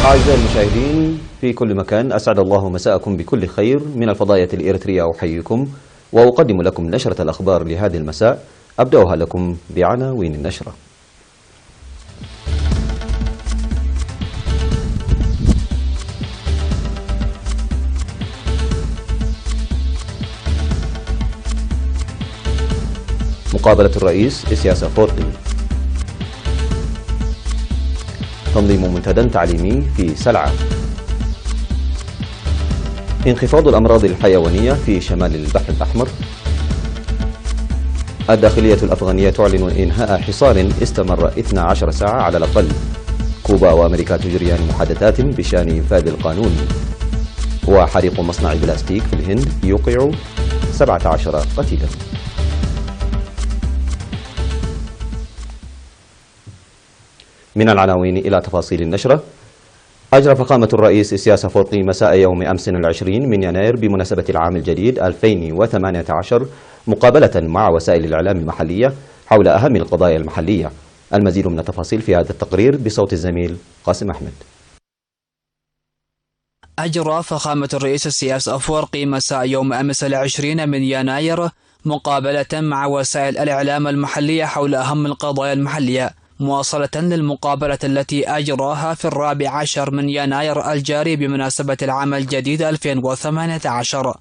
أعزائي المشاهدين في كل مكان، أسعد الله مساءكم بكل خير. من الفضائية الإريترية أحييكم وأقدم لكم نشرة الأخبار لهذه المساء. أبدأها لكم بعناوين النشرة. مقابلة الرئيس إسياس أفورقي. تنظيم منتدى تعليمي في سلعة. انخفاض الأمراض الحيوانية في شمال البحر الأحمر. الداخلية الأفغانية تعلن إنهاء حصار استمر 12 ساعة على الأقل. كوبا وأمريكا تجريان محادثات بشأن إنفاذ القانون. وحريق مصنع بلاستيك في الهند يوقع 17 قتيلا. من العناوين إلى تفاصيل النشرة. أجرى فخامة الرئيس إسياس أفورقي مساء يوم أمس 20 من يناير بمناسبة العام الجديد 2018 مقابلة مع وسائل الإعلام المحلية حول أهم القضايا المحلية. المزيد من التفاصيل في هذا التقرير بصوت الزميل قاسم أحمد. أجرى فخامة الرئيس إسياس أفورقي مساء يوم أمس 20 من يناير مقابلة مع وسائل الإعلام المحلية حول أهم القضايا المحلية، مواصلة للمقابلة التي أجراها في 14 من يناير الجاري بمناسبة العام الجديد 2018.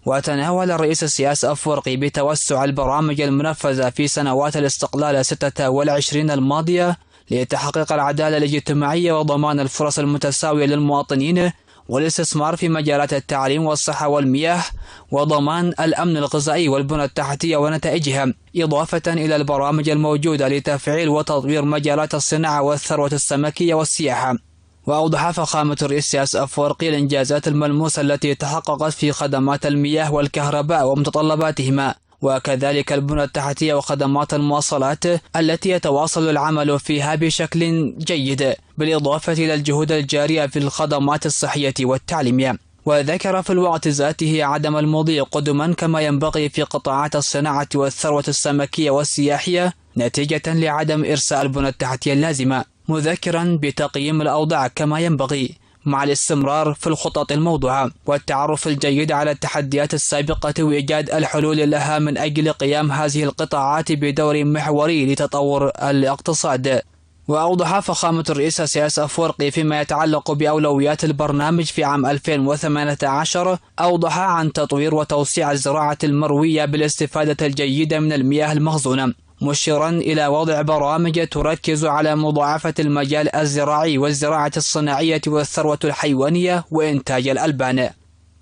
وتناول الرئيس إسياس أفورقي بتوسع البرامج المنفذة في سنوات الاستقلال 26 الماضية لتحقيق العدالة الاجتماعية وضمان الفرص المتساوية للمواطنين والاستثمار في مجالات التعليم والصحة والمياه وضمان الأمن الغذائي والبنى التحتية ونتائجها، إضافة إلى البرامج الموجودة لتفعيل وتطوير مجالات الصناعة والثروة السمكية والسياحة. وأوضح فخامة الرئيس إسياس أفورقي الإنجازات الملموسة التي تحققت في خدمات المياه والكهرباء ومتطلباتهما، وكذلك البنى التحتية وخدمات المواصلات التي يتواصل العمل فيها بشكل جيد، بالإضافة إلى الجهود الجارية في الخدمات الصحية والتعليمية. وذكر في الوقت ذاته عدم المضي قدما كما ينبغي في قطاعات الصناعة والثروة السمكية والسياحية نتيجة لعدم إرساء البنى التحتية اللازمة، مذكرا بتقييم الأوضاع كما ينبغي مع الاستمرار في الخطط الموضوعة والتعرف الجيد على التحديات السابقة وإيجاد الحلول لها من أجل قيام هذه القطاعات بدور محوري لتطور الاقتصاد. وأوضح فخامة الرئيس إسياس أفورقي فيما يتعلق بأولويات البرنامج في عام 2018، أوضح عن تطوير وتوسيع الزراعة المروية بالاستفادة الجيدة من المياه المخزونة، مشيرا إلى وضع برامج تركز على مضاعفة المجال الزراعي والزراعة الصناعية والثروة الحيوانية وإنتاج الألبان.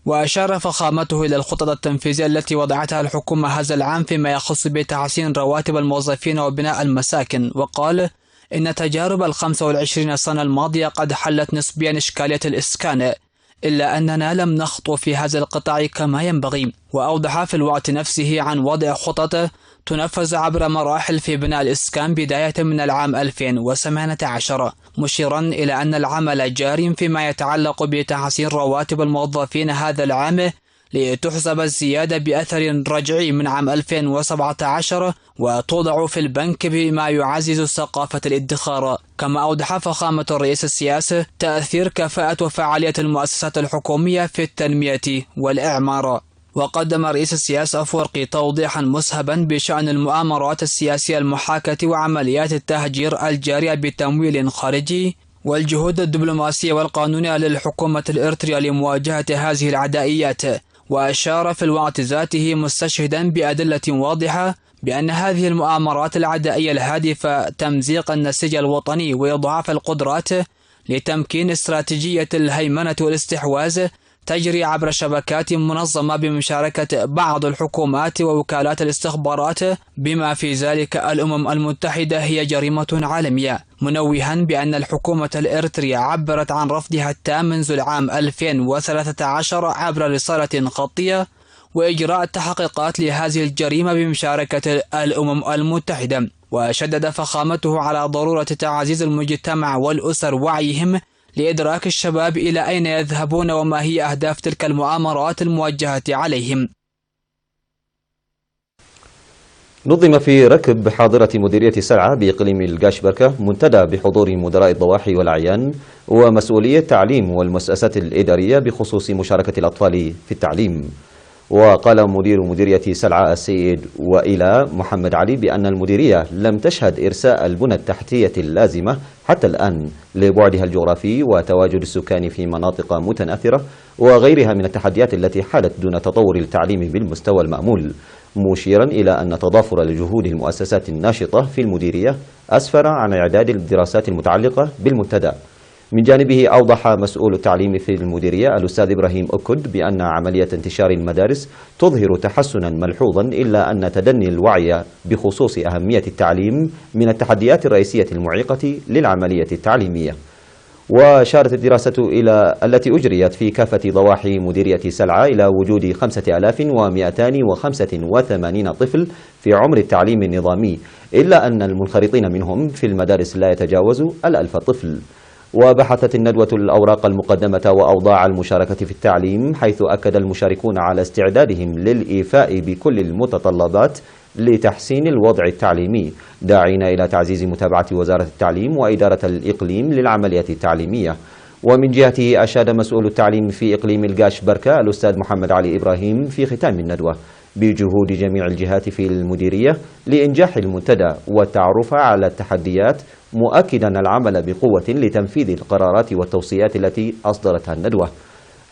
وأشار فخامته إلى الخطط التنفيذية التي وضعتها الحكومة هذا العام فيما يخص بتحسين رواتب الموظفين وبناء المساكن، وقال إن تجارب 25 سنة الماضية قد حلت نسبيا إشكالية الإسكان، إلا أننا لم نخطو في هذا القطاع كما ينبغي. وأوضح في الوقت نفسه عن وضع خطط تنفذ عبر مراحل في بناء الإسكان بداية من العام 2018، مشيرا إلى أن العمل جار فيما يتعلق بتحسين رواتب الموظفين هذا العام لتحسب الزيادة بأثر رجعي من عام 2017 وتوضع في البنك بما يعزز ثقافة الادخار. كما أوضح فخامة الرئيس إسياس تأثير كفاءة وفعالية المؤسسات الحكومية في التنمية والإعمار. وقدم رئيس إسياس أفورقي توضيحا مسهبا بشأن المؤامرات السياسية المحاكاة وعمليات التهجير الجارية بتمويل خارجي والجهود الدبلوماسية والقانونية للحكومة الإريترية لمواجهة هذه العدائيات. وأشار في الوقت ذاته مستشهدا بأدلة واضحة بأن هذه المؤامرات العدائية الهادفة تمزيق النسيج الوطني وإضعاف القدرات لتمكين استراتيجية الهيمنة والاستحواذ تجري عبر شبكات منظمة بمشاركة بعض الحكومات ووكالات الاستخبارات بما في ذلك الأمم المتحدة هي جريمة عالمية، منوها بأن الحكومة الإريترية عبرت عن رفضها التام منذ العام 2013 عبر رسالة خطية وإجراء التحقيقات لهذه الجريمة بمشاركة الأمم المتحدة. وشدد فخامته على ضرورة تعزيز المجتمع والأسر وعيهم لإدراك الشباب إلى أين يذهبون وما هي أهداف تلك المؤامرات الموجهة عليهم. نظم في ركب حاضرة مديرية سلعة بإقليم القاشبركة منتدى بحضور مدراء الضواحي والأعيان ومسؤولي التعليم والمؤسسات الإدارية بخصوص مشاركة الأطفال في التعليم. وقال مدير مديرية سلعة السيد وإلى محمد علي بأن المديرية لم تشهد إرساء البنى التحتية اللازمة حتى الآن لبعدها الجغرافي وتواجد السكان في مناطق متناثرة وغيرها من التحديات التي حالت دون تطور التعليم بالمستوى المأمول، مشيرا إلى أن تضافر لجهود المؤسسات الناشطة في المديرية أسفر عن إعداد الدراسات المتعلقة بالمنتدى. من جانبه أوضح مسؤول التعليم في المديرية الأستاذ إبراهيم أكد بأن عملية انتشار المدارس تظهر تحسنا ملحوظا، إلا أن تدني الوعي بخصوص أهمية التعليم من التحديات الرئيسية المعيقة للعملية التعليمية. وشارت الدراسة التي أجريت في كافة ضواحي مديرية سلعة إلى وجود 5285 طفل في عمر التعليم النظامي، إلا أن المنخرطين منهم في المدارس لا يتجاوز 1000 طفل. وبحثت الندوة الأوراق المقدمة وأوضاع المشاركة في التعليم، حيث أكد المشاركون على استعدادهم للإيفاء بكل المتطلبات لتحسين الوضع التعليمي، داعين إلى تعزيز متابعة وزارة التعليم وإدارة الإقليم للعملية التعليمية. ومن جهته أشاد مسؤول التعليم في إقليم القاشبركة الأستاذ محمد علي إبراهيم في ختام الندوة بجهود جميع الجهات في المديرية لإنجاح المنتدى والتعرف على التحديات، مؤكدا العمل بقوة لتنفيذ القرارات والتوصيات التي أصدرتها الندوة.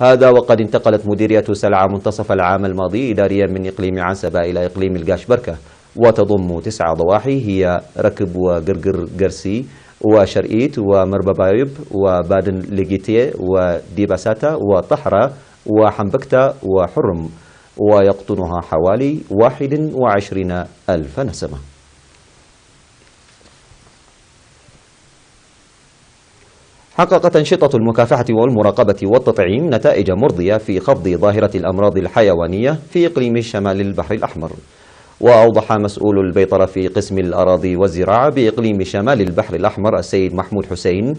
هذا وقد انتقلت مديرية سلعة منتصف العام الماضي إداريا من إقليم عنسبة إلى إقليم القاشبركة، وتضم 9 ضواحي هي ركب وقرقر قرسي وشرقيت ومرببايب وبادن ليجيتي وديباساتا وطحرة وحنبكتا وحرم، ويقطنها حوالي 21,000 نسمة. حققت أنشطة المكافحة والمراقبة والتطعيم نتائج مرضية في خفض ظاهرة الأمراض الحيوانية في إقليم شمال البحر الأحمر. وأوضح مسؤول البيطرة في قسم الأراضي والزراعة بإقليم شمال البحر الأحمر السيد محمود حسين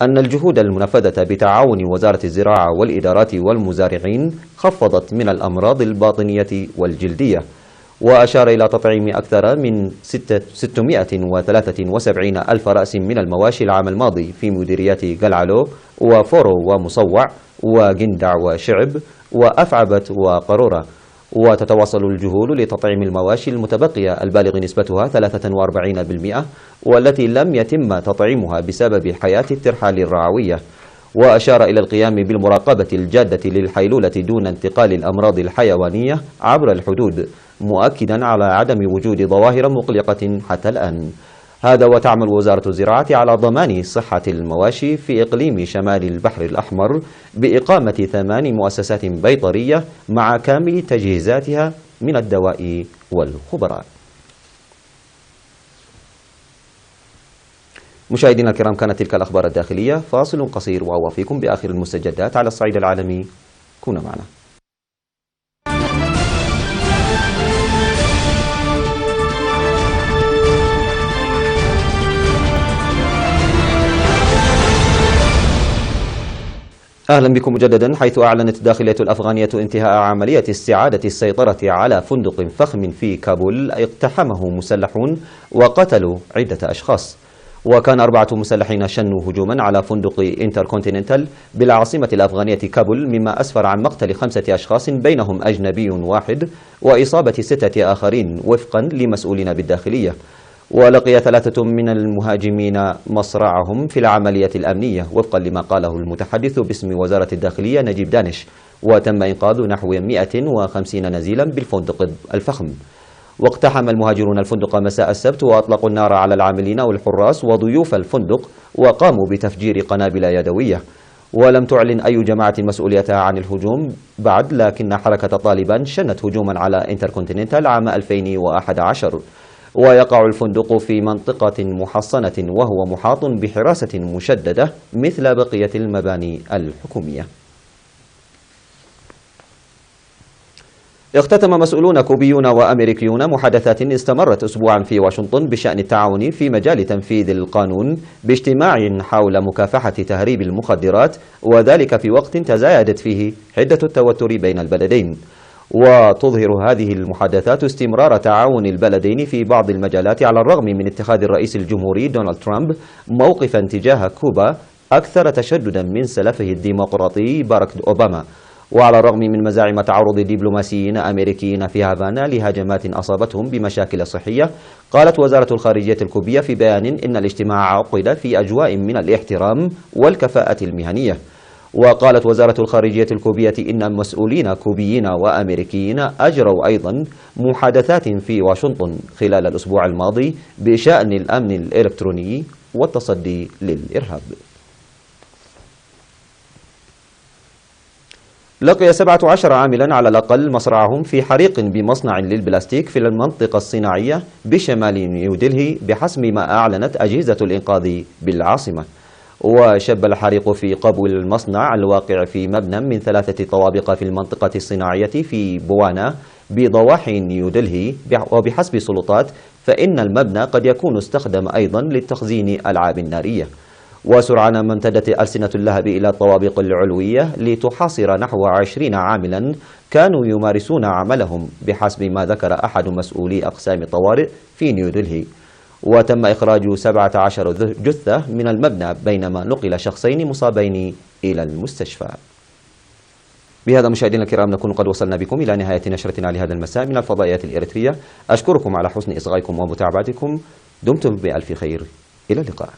أن الجهود المنفذة بتعاون وزارة الزراعة والإدارات والمزارعين خفضت من الأمراض الباطنية والجلدية. وأشار إلى تطعيم أكثر من 673 ألف رأس من المواشي العام الماضي في مديريات قلعلو وفورو ومصوع وقندع وشعب وأفعبت وقرورة. وتتواصل الجهود لتطعيم المواشي المتبقية البالغ نسبتها 43%، والتي لم يتم تطعيمها بسبب حياة الترحال الرعوية. وأشار إلى القيام بالمراقبة الجادة للحيلولة دون انتقال الأمراض الحيوانية عبر الحدود، مؤكدا على عدم وجود ظواهر مقلقة حتى الآن. هذا وتعمل وزارة الزراعة على ضمان صحة المواشي في إقليم شمال البحر الأحمر بإقامة 8 مؤسسات بيطرية مع كامل تجهيزاتها من الدواء والخبراء. مشاهدينا الكرام، كانت تلك الأخبار الداخلية. فاصل قصير وأوافيكم بآخر المستجدات على الصعيد العالمي. كونوا معنا. أهلا بكم مجددا. حيث أعلنت الداخلية الأفغانية انتهاء عملية استعادة السيطرة على فندق فخم في كابول اقتحمه مسلحون وقتلوا عدة أشخاص. وكان 4 مسلحين شنوا هجوما على فندق انتركونتيننتال بالعاصمة الأفغانية كابول، مما أسفر عن مقتل 5 أشخاص بينهم أجنبي واحد وإصابة 6 آخرين وفقا لمسؤولين بالداخلية. ولقي 3 من المهاجمين مصرعهم في العملية الأمنية وفقا لما قاله المتحدث باسم وزارة الداخلية نجيب دانش. وتم إنقاذ نحو 150 نزيلا بالفندق الفخم. واقتحم المهاجرون الفندق مساء السبت وأطلقوا النار على العاملين والحراس وضيوف الفندق، وقاموا بتفجير قنابل يدوية. ولم تعلن أي جماعة مسؤوليتها عن الهجوم بعد، لكن حركة طالبان شنت هجوما على انتركونتيننتال عام 2011. ويقع الفندق في منطقة محصنة وهو محاط بحراسة مشددة مثل بقية المباني الحكومية. اختتم مسؤولون كوبيون وأمريكيون محادثات استمرت أسبوعا في واشنطن بشأن التعاون في مجال تنفيذ القانون باجتماع حول مكافحة تهريب المخدرات، وذلك في وقت تزايدت فيه حدة التوتر بين البلدين. وتظهر هذه المحادثات استمرار تعاون البلدين في بعض المجالات على الرغم من اتخاذ الرئيس الجمهوري دونالد ترامب موقفا تجاه كوبا أكثر تشددا من سلفه الديمقراطي باراك أوباما، وعلى الرغم من مزاعم تعرض دبلوماسيين أمريكيين في هافانا لهجمات أصابتهم بمشاكل صحية. قالت وزارة الخارجية الكوبية في بيان إن الاجتماع عقد في أجواء من الاحترام والكفاءة المهنية. وقالت وزارة الخارجية الكوبية إن مسؤولين كوبيين وأمريكيين أجروا أيضا محادثات في واشنطن خلال الأسبوع الماضي بشأن الأمن الإلكتروني والتصدي للإرهاب. لقي 17 عاملا على الأقل مصرعهم في حريق بمصنع للبلاستيك في المنطقة الصناعية بشمال نيودلهي بحسب ما أعلنت أجهزة الإنقاذ بالعاصمة. وشب الحريق في قبو المصنع الواقع في مبنى من 3 طوابق في المنطقة الصناعية في بوانا بضواحي نيودلهي، وبحسب السلطات فإن المبنى قد يكون استخدم أيضا للتخزين ألعاب نارية. وسرعان ما امتدت ألسنة اللهب إلى الطوابق العلوية لتحاصر نحو 20 عاملا كانوا يمارسون عملهم بحسب ما ذكر أحد مسؤولي أقسام الطوارئ في نيودلهي. وتم إخراج 17 جثة من المبنى بينما نقل شخصين مصابين إلى المستشفى. بهذا مشاهدينا الكرام نكون قد وصلنا بكم إلى نهاية نشرتنا لهذا المساء من الفضائيات الإريترية. أشكركم على حسن إصغائكم ومتابعتكم. دمتم بألف خير، إلى اللقاء.